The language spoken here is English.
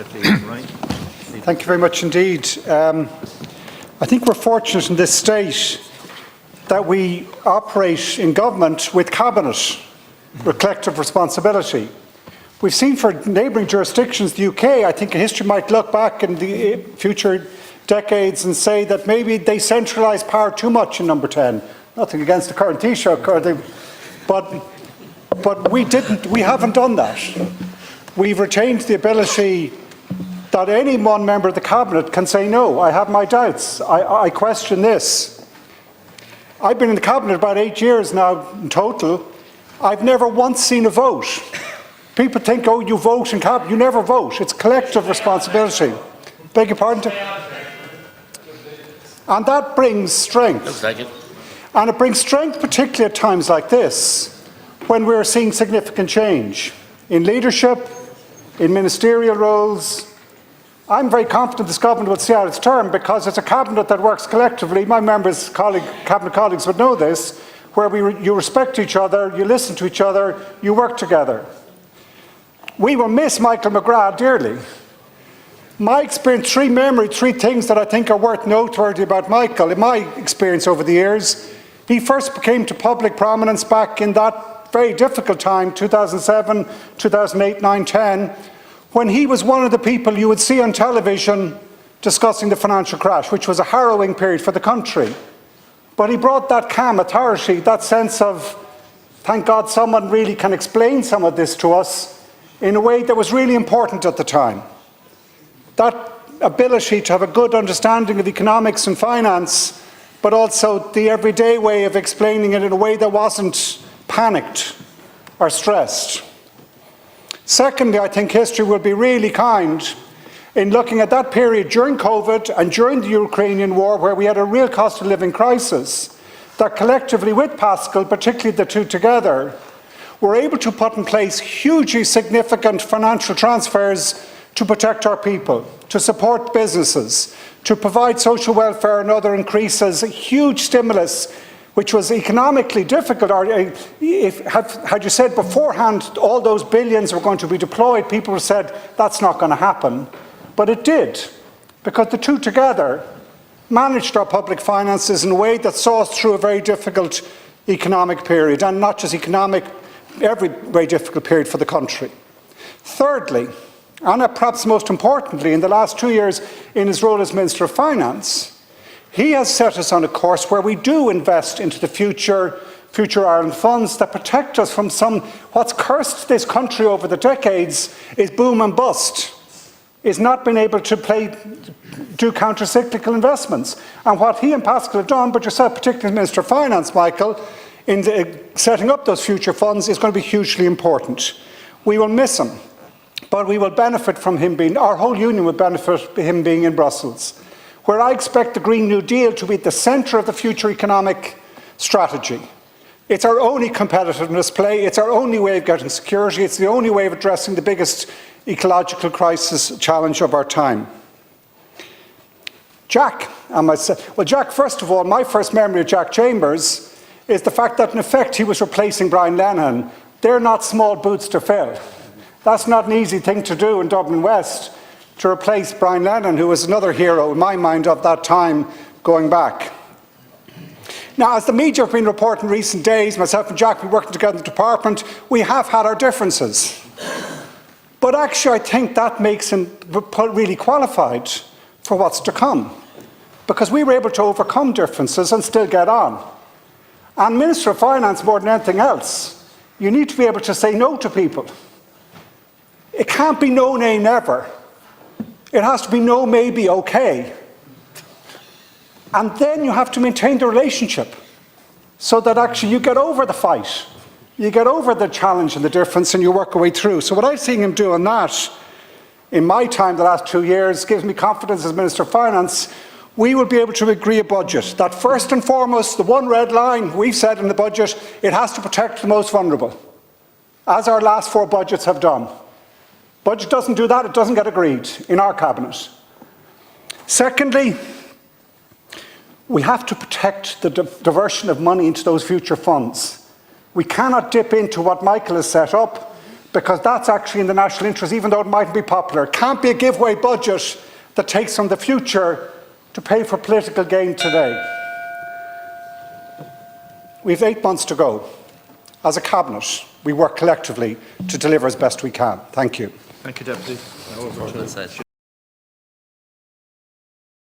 Thank you very much indeed. I think we're fortunate in this state that we operate in government with cabinet, with collective responsibility. We've seen for neighbouring jurisdictions, the UK, I think history might look back in the future decades and say that maybe they centralised power too much in number 10. Nothing against the current Taoiseach, but we haven't done that. We've retained the ability that any one member of the cabinet can say, no, I have my doubts, I question this. I've been in the cabinet about 8 years now in total. I've never once seen a vote. People think, oh, you vote in cabinet. You never vote. It's collective responsibility. Beg your pardon? And that brings strength. Looks like it. And it brings strength particularly at times like this, when we're seeing significant change in leadership, in ministerial roles. I'm very confident this government will see out its term because it's a cabinet that works collectively. My members, cabinet colleagues would know this, where you respect each other, you listen to each other, you work together. We will miss Michael McGrath dearly. My experience, three things that I think are worth noteworthy about Michael, in my experience over the years. He first came to public prominence back in that very difficult time, 2007, 2008, 9, 10, when he was one of the people you would see on television discussing the financial crash, which was a harrowing period for the country. But he brought that calm authority, that sense of, thank God someone really can explain some of this to us in a way that was really important at the time. That ability to have a good understanding of economics and finance, but also the everyday way of explaining it in a way that wasn't panicked or stressed. Secondly, I think history will be really kind in looking at that period during COVID and during the Ukrainian war, where we had a real cost of living crisis, that collectively with Pascal, particularly the two together, were able to put in place hugely significant financial transfers to protect our people, to support businesses, to provide social welfare and other increases, a huge stimulus which was economically difficult. Had you said beforehand all those billions were going to be deployed, people would have said that's not going to happen. But it did, because the two together managed our public finances in a way that saw us through a very difficult economic period, and not just economic, every very difficult period for the country. Thirdly, and perhaps most importantly, in the last 2 years in his role as Minister of Finance, he has set us on a course where we do invest into the future Ireland funds that protect us from what's cursed this country over the decades is boom and bust, is not being able to do counter-cyclical investments. And what he and Pascal have done, but yourself, particularly as Minister of Finance, Michael, in setting up those future funds is going to be hugely important. We will miss him, but we will benefit from him being, our whole union will benefit from him being in Brussels, where I expect the Green New Deal to be at the centre of the future economic strategy. It's our only competitiveness play, it's our only way of getting security, it's the only way of addressing the biggest ecological crisis challenge of our time. Jack, and myself, well, Jack, first of all, my first memory of Jack Chambers is the fact that in effect he was replacing Brian Lenihan. They're not small boots to fill. That's not an easy thing to do in Dublin West, to replace Brian Lenihan, who was another hero in my mind of that time going back. Now, as the media have been reporting in recent days, myself and Jack have been working together in the department, we have had our differences. But actually I think that makes him really qualified for what's to come, because we were able to overcome differences and still get on. And Minister of Finance, more than anything else, you need to be able to say no to people. It can't be no, nay, never. It has to be no, maybe, okay. And then you have to maintain the relationship so that actually you get over the fight. You get over the challenge and the difference and you work your way through. So what I've seen him doing that in my time the last 2 years gives me confidence as Minister of Finance. We will be able to agree a budget that first and foremost, the one red line we've said in the budget, it has to protect the most vulnerable, as our last 4 budgets have done. Budget doesn't do that, it doesn't get agreed in our cabinet. Secondly, we have to protect the diversion of money into those future funds. We cannot dip into what Michael has set up because that's actually in the national interest, even though it mightn't be popular. It can't be a giveaway budget that takes from the future to pay for political gain today. We have 8 months to go. As a Cabinet, we work collectively to deliver as best we can. Thank you. Thank you, Deputy.